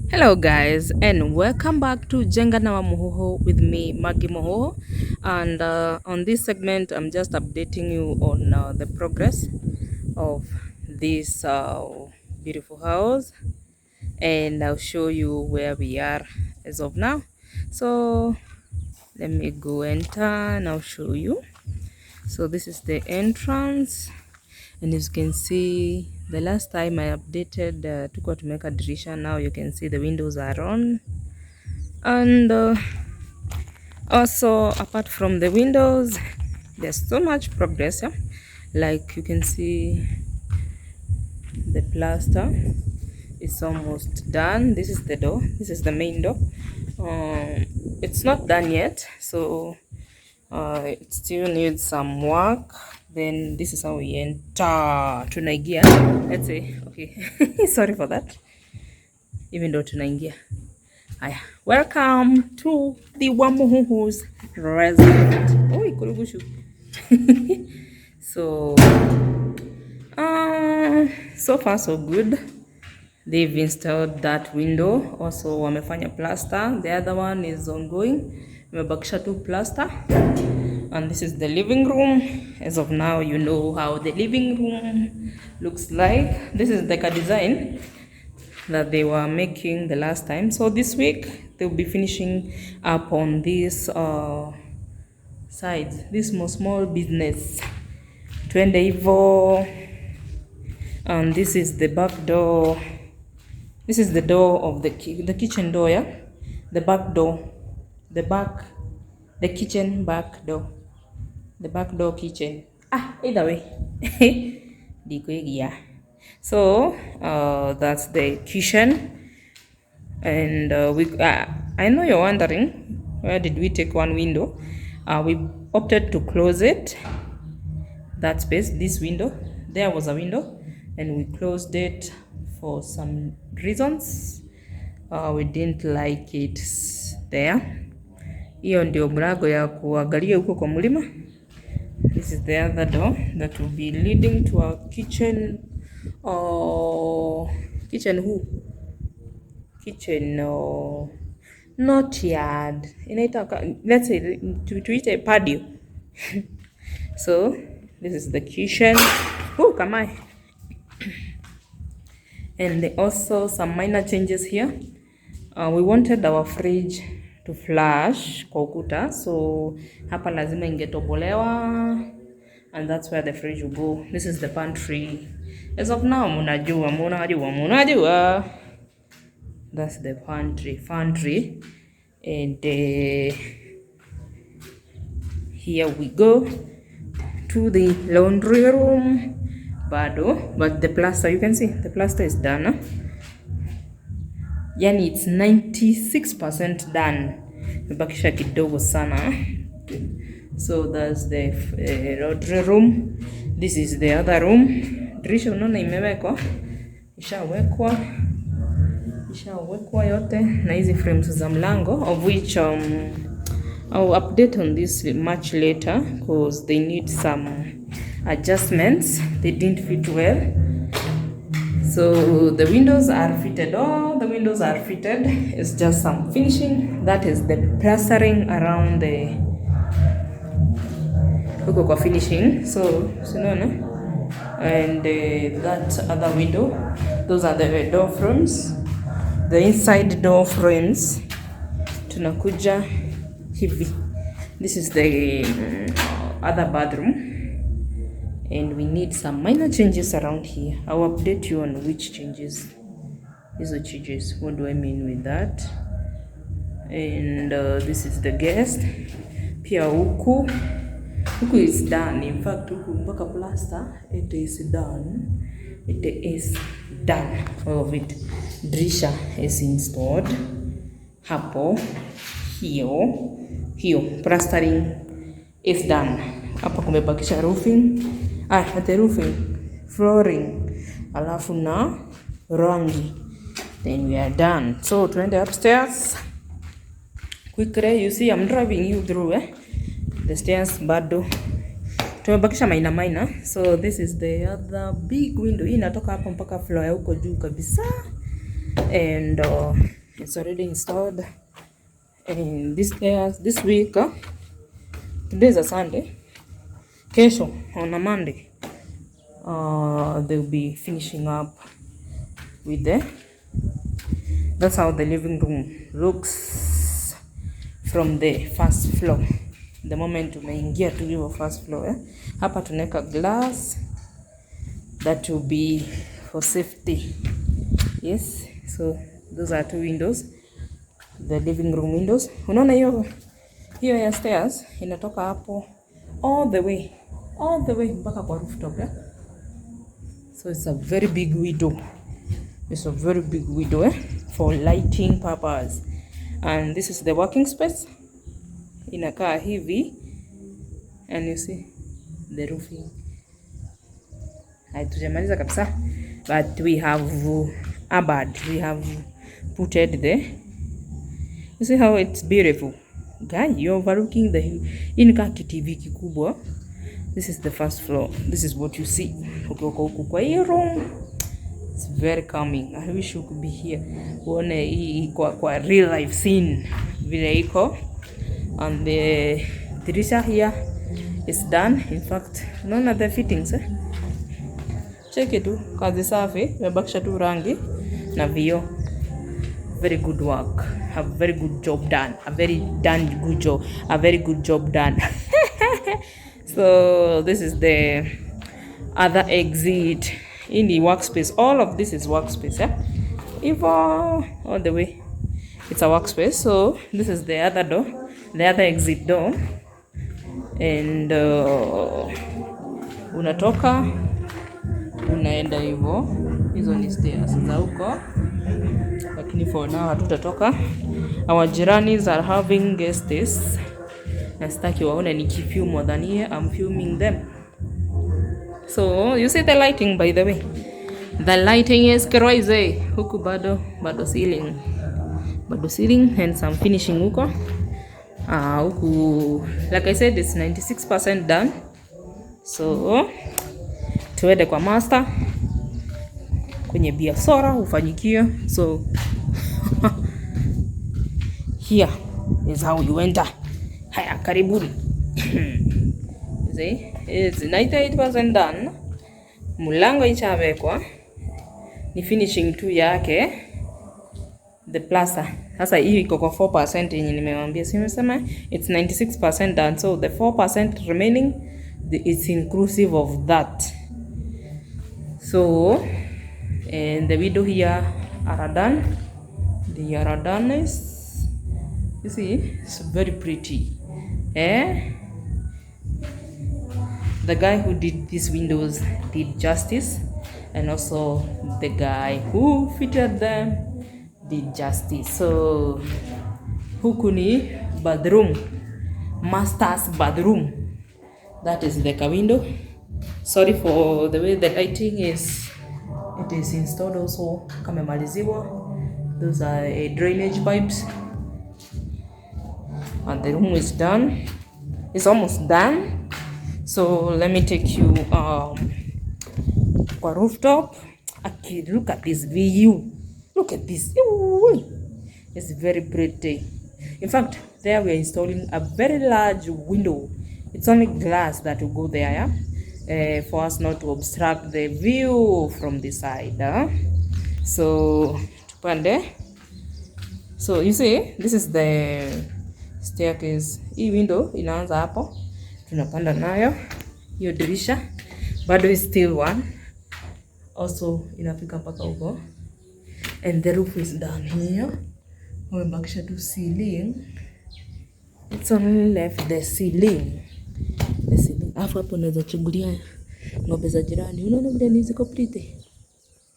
Hello guys, and welcome back to Jenga na Muhoho with me Maggie Mohoho. And on this segment I'm just updating you on the progress of this beautiful house, and I'll show you where we are as of now. So let me go enter and I'll show you. So this is the entrance, and as you can see, the last time I updated to make a dirisha. Now you can see the windows are on, and also apart from the windows there's so much progress, yeah? Like you can see, the plaster is almost done. This is the door, this is the main door. It's not done yet, so it still needs some work. Then this is how we enter tunaingia, let's say. Okay. Sorry for that, even though tunaingia. Aya, welcome to the Wamuhuhu's resident. Oh, ikurugushu. So so far so good. They've installed that window, also wamefanya plaster. The other one is ongoing, wamebakisha tu plaster. And this is the living room. As of now, you know how the living room looks like. This is like a design that they were making the last time. So this week they'll be finishing up on this sides, this small business. Twende hivo. And this is the back door. This is the door of the kitchen door, yeah? The back door. The kitchen back door. The back door kitchen. Either way. Yeah. So that's the kitchen. And I know you're wondering, where did we take one window? We opted to close it. That space, this window, there was a window, and we closed it for some reasons. We didn't like it there. Hiyo ndio mlango ya kuangalia huko kwa mlima. This is the other door that will be leading to our kitchen. Not yard. Let's say to a patio. So this is the kitchen. Oh, come on. And also some minor changes here. We wanted our fridge to flush kwa ukuta, so hapa lazima ingetobolewa, and that's where the fridge will go. This is the pantry. As of now, munajua. That's the pantry. And here we go to the laundry room. But the plaster, you can see the plaster is done. Yani it's 96% done. Bakisha kidogo sana. So that's the laundry room. This is the other room. Dirisha unaona imewekwa. Ishawekwa yote na hizi frames za mlango, of which I'll update on this much later because they need some adjustments. They didn't fit well. So the windows are fitted. All the windows are fitted. It's just some finishing. That is the plastering around the kwa finishing. So and that other window, those are the door frames, the inside door frames. Tunakuja hivi. This is the other bathroom, and we need some minor changes around here. I'll update you on which changes. Hizo changes, what do I mean with that? And this is the guest. Pia huku is done. In fact, huku mpaka plaster, it is done. It is done, all of it. Dirisha is installed. Hapo, hiyo plastering is done. Hapa kumebakisha roofing. The roofing, flooring, alafu na rangi. Then we are done. So tuende upstairs quickly. You see I'm driving you through the stairs bado tumebakisha minor. So this is the other big window. Hii inatoka hapo mpaka floor ya huko juu kabisa. And It's already installed. And this week, today is a Sunday. Kesho, on a Monday, they'll be finishing up with that's how the living room looks from the first floor. The moment tumeingia tu hiyo first floor, hapa tunaweka glass that will be for safety. Yes, so those are 2 windows, the living room windows. Unaona hiyo ya stairs inatoka hapo all the way mpaka kwa rooftop, so it's a very big window. It's a very big window for lighting purpose. And this is the working space. Inakaa hivi, and you see the roofing. Hatujamaliza kabisa, but we have we have put it there. You see how it's beautiful. Guy, you're overlooking the hill. Inakaa TV kikubwa. This is the first floor. This is what you see. Kwa hiyo room, it's very calming. I wish you could be here. Uone hii kwa real life scene vile iko. And the dirisha here is done. In fact, none of the fittings. Check it tu, kazi safi, mebakisha tu rangi na vioo. Very good work. A very good job done. A very good job done. So this is the other exit in the workspace. All of this is workspace, all the way. It's a workspace. So this is the other door, the other exit door, and unatoka unaenda hivyo. Hizo ni stairs za huko, lakini for now hatutatoka. Our jiranis are having guests. Nastaki waone nikifilm more than here I'm filming them. So you see the lighting, by the way. The lighting is crazy. Huku bado ceiling and some finishing huko. Huku, like I said, it's 96% done. So tuende kwa master kwenye biashara ufanyikie. So here is how you enter. Haya, karibuni. See, it's 98% done. Mulango ishavekwa, ni finishing tu yake, the plaster. Sasa hii iko kwa 4% yenye nimewambia. Simesema it's 96% done, so the 4% remaining, it's inclusive of that. So and the window here are done. They are done. You see, it's very pretty. The guy who did these windows did justice, and also the guy who fitted them did justice. So huku ni bathroom, master's bathroom. That is the window. Sorry for the way the lighting is. It is installed also kamemaliziwa. Those are drainage pipes. And the room is done. It's almost done. So let me take you kwa rooftop. Okay, look at this view. Look at this. It's very pretty. In fact, there we are installing a very large window. It's only glass that will go there, for us not to obstruct the view from the side. So tupande. So you see, this is the staircase. Hii window inaanza hapo, tunapanda nayo. Hiyo dirisha bado is still one, also inafika mpaka huko. And the roof is done here. Wamebakisha tu ceiling. It's only left the ceiling. Afu hapo naweza chungulia ng'ombe za jirani. Unaona vile ni ziko pretty?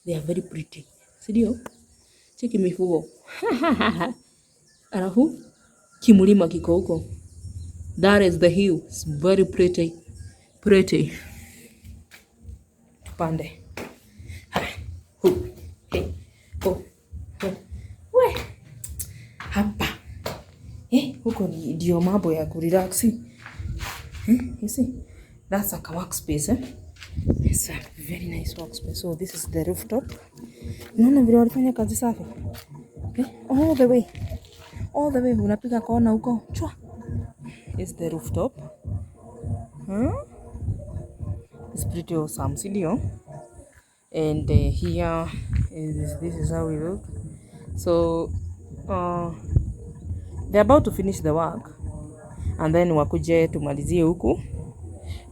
They are very pretty. Sidio? Cheki mifugo. Alafu kimulima kiko huko. That is the hill. It's very pretty. Pretty. Tupande. Hey. We. Hapa. Huko ndio mambo ya kurelax. You see? That's like a workspace. It's a very nice workspace. So this is the rooftop. Unaona vile walifanya kazi safi. All the way unapiga kona huko chwa is the rooftop. It's pretty awesome, sindio? And here this is how we look. So they're about to finish the work and then wakuje tumalizie huku.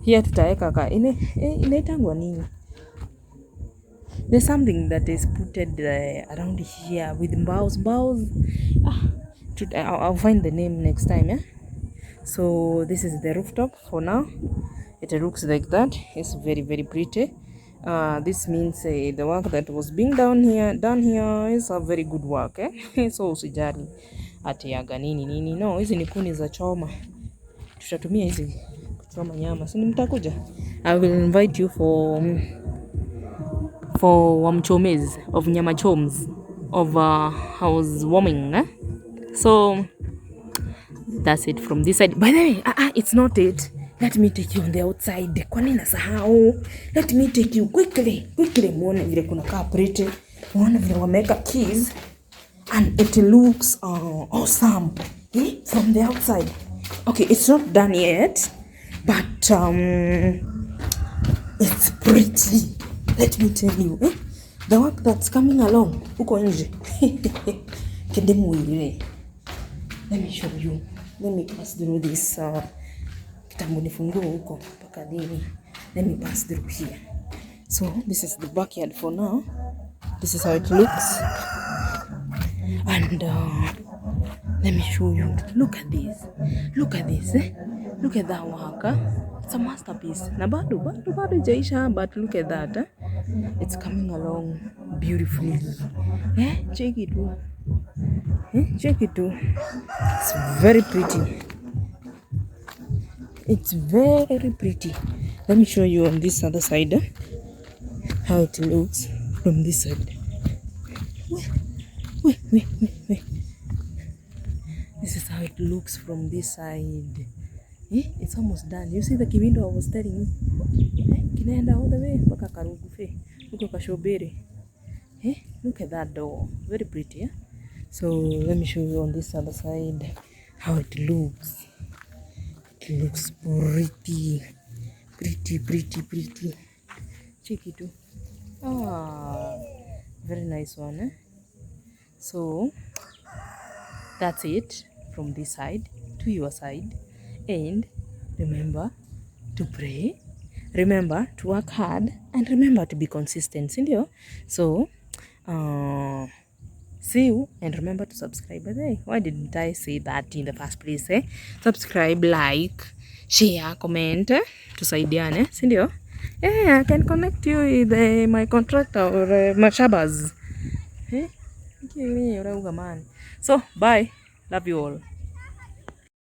Here tutaweka inaitangwa nini? There's something that is putted around here with bows. I'll find the name next time, yeah? So this is the rooftop for now. It looks like that. It's very, very pretty. This means the work that was being done here is a very good work, eh? So usijali ati yaga nini. No, hizi ni kuni za choma. Tutatumia hizi kuchoma nyama. Si mtakuja? I will invite you for wamchomez of nyama choms of housewarming, eh? So that's it from this side. By the way, it's not it. Let me take you on the outside. Kwa nini nasahau? Let me take you quickly. Muone vile kuna kaa pretty. Muone vile wameka keys. And it looks awesome. From the outside. Okay, it's not done yet. But it's pretty. Let me tell you. The work that's coming along. Uko nje. Kedemu ile. Let me show you. Let me pass through this kitambo nifungue huko mpaka nini. Let me pass through here. So this is the backyard for now. This is how it looks. And let me show you. Look at this. Look at that work. It's a masterpiece. Na bado haijaisha, but look at that. It's coming along beautifully. Check it out. Check it out. It's very pretty. It's very pretty. Let me show you on this other side how it looks from this side. Wait. This is how it looks from this side. It's almost done. You see the kiwindo I was telling you? Kinaenda all the way mpaka Karugufe huko Kashobere. Look at that door. Very pretty, yeah? So let me show you on this other side how it looks. It looks pretty. Check it out. Very nice one, eh? So that's it from this side to your side. And remember to pray, remember to work hard, and remember to be consistent, sindio? So see you, and remember to subscribe. Why didn't I say that in the first place, eh? Subscribe, like, share, comment, tusaidiane, sindio? I can connect you with my contractor or my shabas. So bye, love you all.